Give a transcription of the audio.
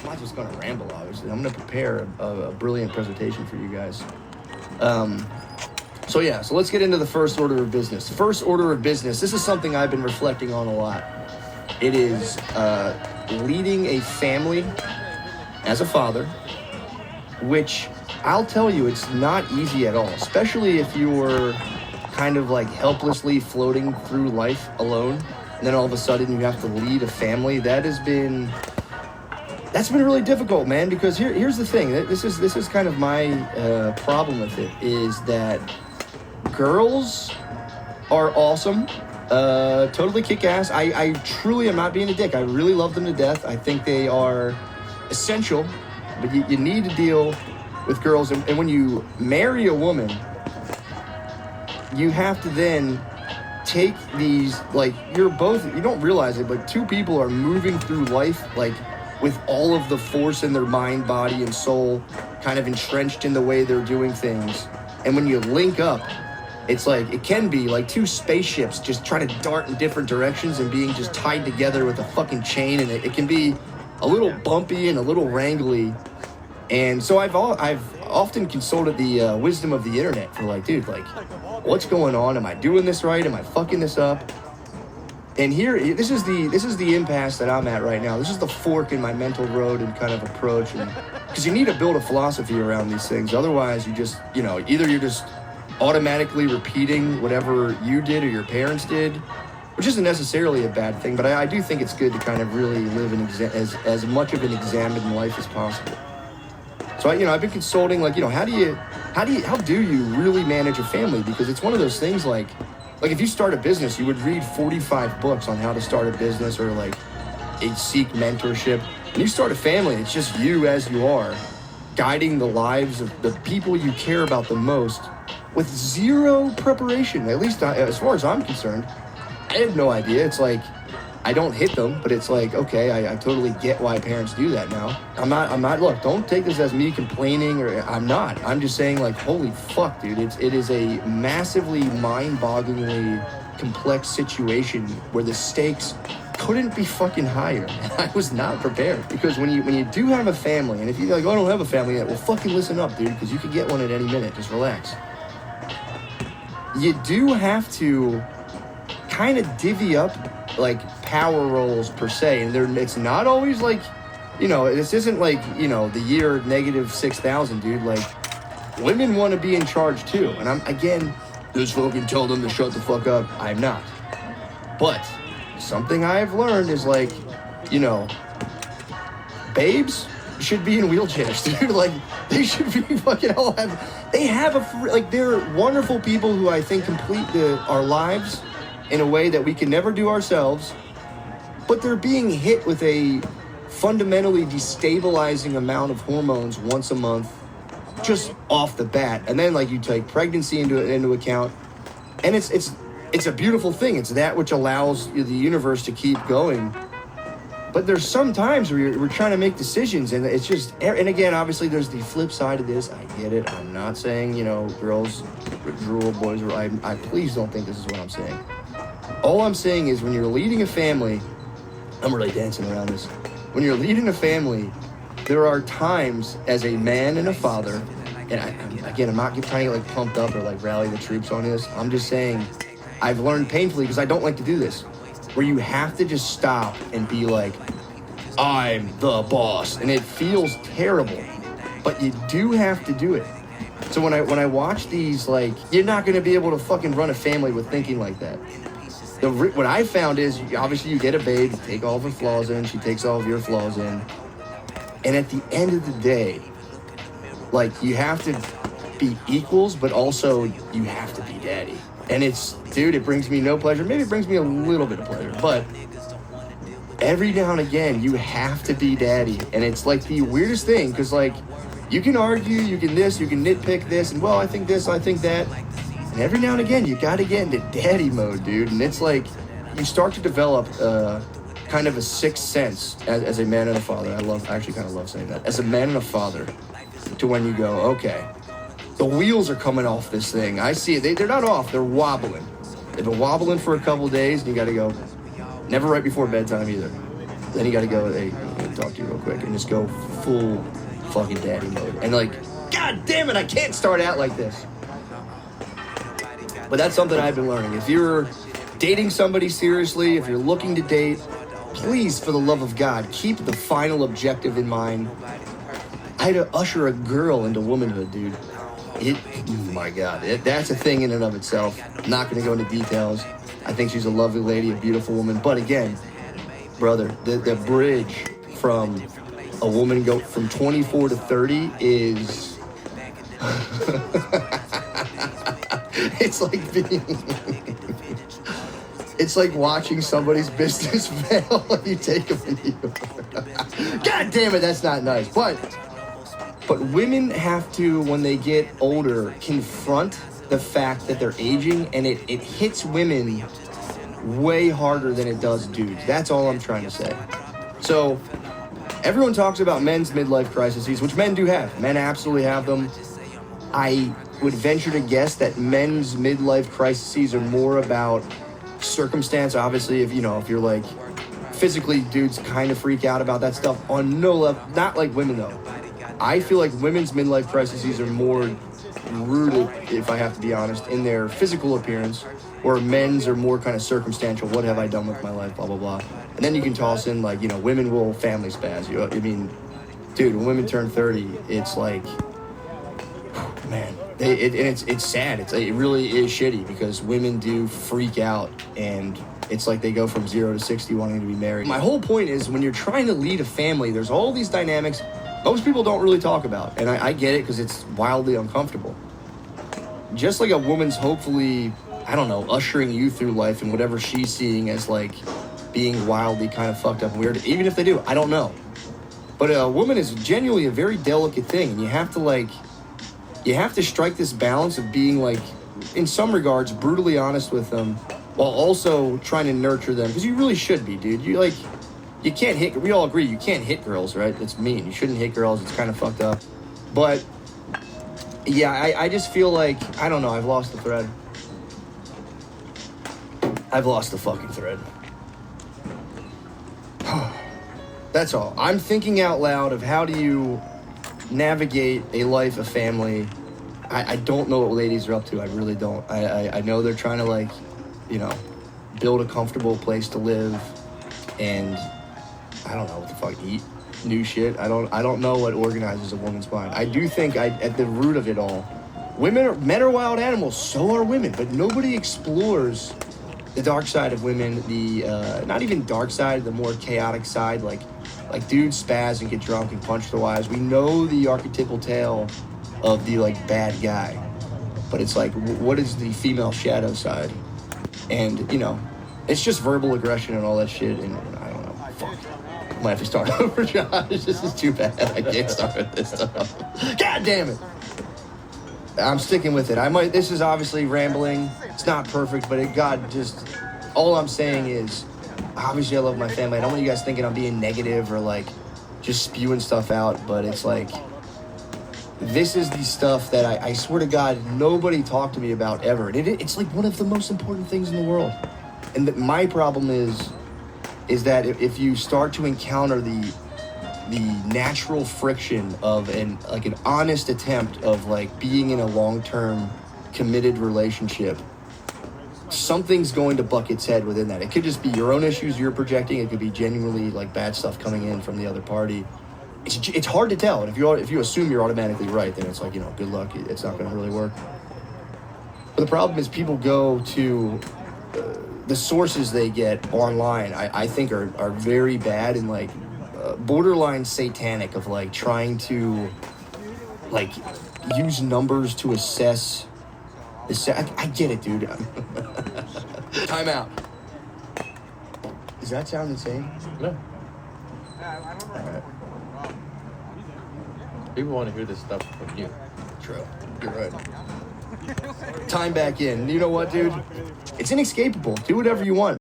not just going to ramble, obviously. I'm going to prepare a brilliant presentation for you guys. So let's get into the first order of business. First order of business, this is something I've been reflecting on a lot. It is leading a family as a father, which I'll tell you, it's not easy at all, especially if you're kind of like helplessly floating through life alone, and then all of a sudden you have to lead a family. That's been really difficult, man, because here's the thing. This is kind of my problem with it, is that girls are awesome, totally kick-ass. I truly am not being a dick. I really love them to death. I think they are essential, but you need to deal with girls. And when you marry a woman, you have to then take these, like, you don't realize it, but two people are moving through life, like, with all of the force in their mind, body, and soul kind of entrenched in the way they're doing things. And when you link up, it's like, it can be like two spaceships just trying to dart in different directions and being just tied together with a fucking chain, and it can be a little bumpy and a little wrangly. And so I've often consulted the wisdom of the internet for, like, dude, like, what's going on? Am I doing this right? Am I fucking this up? And this is the impasse that I'm at right now. This is the fork in my mental road and kind of approach, because you need to build a philosophy around these things. Otherwise, you just, either you're just automatically repeating whatever you did or your parents did, which isn't necessarily a bad thing, but I do think it's good to kind of really live as much of an examined life as possible. So I've been consulting, like, how do you really manage a family? Because it's one of those things, like if you start a business, you would read 45 books on how to start a business, or like seek mentorship. And you start a family, it's just you as you are, guiding the lives of the people you care about the most with zero preparation. At least as far as I'm concerned, I have no idea. It's like, I don't hit them, but it's like, okay, I totally get why parents do that now. I'm not, look, don't take this as me complaining, or I'm just saying, like, holy fuck, dude, it is a massively mind-bogglingly complex situation where the stakes couldn't be fucking higher. And I was not prepared, because when you do have a family, and if you're like, oh, I don't have a family yet, well, fucking listen up, dude, because you could get one at any minute. Just relax. You do have to kind of divvy up, like, power roles per se, and it's not always like, this isn't like, the year -6,000, dude. Like, women want to be in charge too, and I'm, again, just fucking tell them to shut the fuck up. I'm not. But something I've learned is, like, babes should be in wheelchairs, dude. Like, they should be fucking they're wonderful people who I think complete our lives in a way that we can never do ourselves, but they're being hit with a fundamentally destabilizing amount of hormones once a month, just off the bat. And then, like, you take pregnancy into account, and it's a beautiful thing. It's that which allows the universe to keep going. But there's some times where we're trying to make decisions, and it's just, and again, obviously there's the flip side of this. I get it. I'm not saying, girls drool, boys, I please don't think this is what I'm saying. All I'm saying is, when you're leading a family, I'm really dancing around this. When you're leading a family, there are times as a man and a father, and I'm not trying to, like, pumped up or, like, rally the troops on this. I'm just saying, I've learned painfully, because I don't like to do this, where you have to just stop and be like, I'm the boss. And it feels terrible, but you do have to do it. So when I watch these, like, you're not going to be able to fucking run a family with thinking like that. What I found is, obviously you get a babe, you take all of her flaws in, she takes all of your flaws in. And at the end of the day, like, you have to be equals, but also you have to be daddy. And it brings me no pleasure. Maybe it brings me a little bit of pleasure, but every now and again, you have to be daddy. And it's like the weirdest thing, because, like, you can argue, you can nitpick this, and, well, I think this, I think that. And every now and again, you got to get into daddy mode, dude. And it's like, you start to develop kind of a sixth sense as a man and a father. I actually kind of love saying that. As a man and a father, to when you go, okay, the wheels are coming off this thing. I see it. They're not off. They're wobbling. They've been wobbling for a couple days, and you got to go. Never right before bedtime either. Then you got to go, hey, to talk to you real quick, and just go full fucking daddy mode. And like, God damn it, I can't start out like this. But that's something I've been learning. If you're dating somebody seriously, if you're looking to date, please, for the love of God, keep the final objective in mind. I had to usher a girl into womanhood, dude. My God, that's a thing in and of itself. I'm not going to go into details. I think she's a lovely lady, a beautiful woman. But again, brother, the bridge from a woman go from 24 to 30 is... it's like being... it's like watching somebody's business fail when you take them into you. God damn it, that's not nice. But women have to, when they get older, confront the fact that they're aging, and it hits women way harder than it does dudes. That's all I'm trying to say. So, everyone talks about men's midlife crises, which men do have. Men absolutely have them. I would venture to guess that men's midlife crises are more about circumstance. Obviously, if you're like, physically, dudes kind of freak out about that stuff on no level. Not like women, though. I feel like women's midlife crises are more rooted, if I have to be honest, in their physical appearance, where men's are more kind of circumstantial. What have I done with my life, blah, blah, blah. And then you can toss in, like, women will family spaz. I mean, dude, when women turn 30, it's like, man, it's sad. It really is shitty because women do freak out, and it's like they go from 0 to 60 wanting to be married. My whole point is, when you're trying to lead a family, there's all these dynamics most people don't really talk about, and I get it because it's wildly uncomfortable. Just like a woman's hopefully, I don't know, ushering you through life and whatever she's seeing as like being wildly kind of fucked up and weird, even if they do, I don't know. But a woman is genuinely a very delicate thing, and you have to strike this balance of being like, in some regards, brutally honest with them, while also trying to nurture them, because you really should be, dude. You can't hit, we all agree, you can't hit girls, right? That's mean. You shouldn't hit girls. It's kind of fucked up. But, yeah, I just feel like, I don't know, I've lost the thread. I've lost the fucking thread. That's all. I'm thinking out loud of how do you navigate a life, a family. I don't know what ladies are up to. I really don't. I know they're trying to, like, build a comfortable place to live, and I don't know what the fuck, eat new shit. I don't know what organizes a woman's mind. I do think at the root of it all, men are wild animals, so are women, but nobody explores the dark side of women, the not even dark side, the more chaotic side, like dudes spaz and get drunk and punch their wives. We know the archetypal tale of the like bad guy, but it's like, what is the female shadow side? And it's just verbal aggression and all that shit, and I don't know, fuck. Might have to start over, Josh. This is too bad. I can't start with this stuff. God damn it. I'm sticking with it. This is obviously rambling. It's not perfect, but all I'm saying is, obviously I love my family. I don't want you guys thinking I'm being negative or like just spewing stuff out, but it's like, this is the stuff that I swear to God, nobody talked to me about ever. And it's like one of the most important things in the world. And my problem is that if you start to encounter the natural friction of an honest attempt of like being in a long-term committed relationship, something's going to buck its head within that. It could just be your own issues you're projecting. It could be genuinely like bad stuff coming in from the other party. It's hard to tell. And if you assume you're automatically right, then it's like, good luck. It's not going to really work. But the problem is people go to the sources they get online, I think are very bad and like borderline satanic, of like trying to like use numbers to assess I get it, dude. Time out. Does that sound insane? No. All right. People want to hear this stuff from you. True. You're right. Time back in. You know what, dude? It's inescapable. Do whatever you want.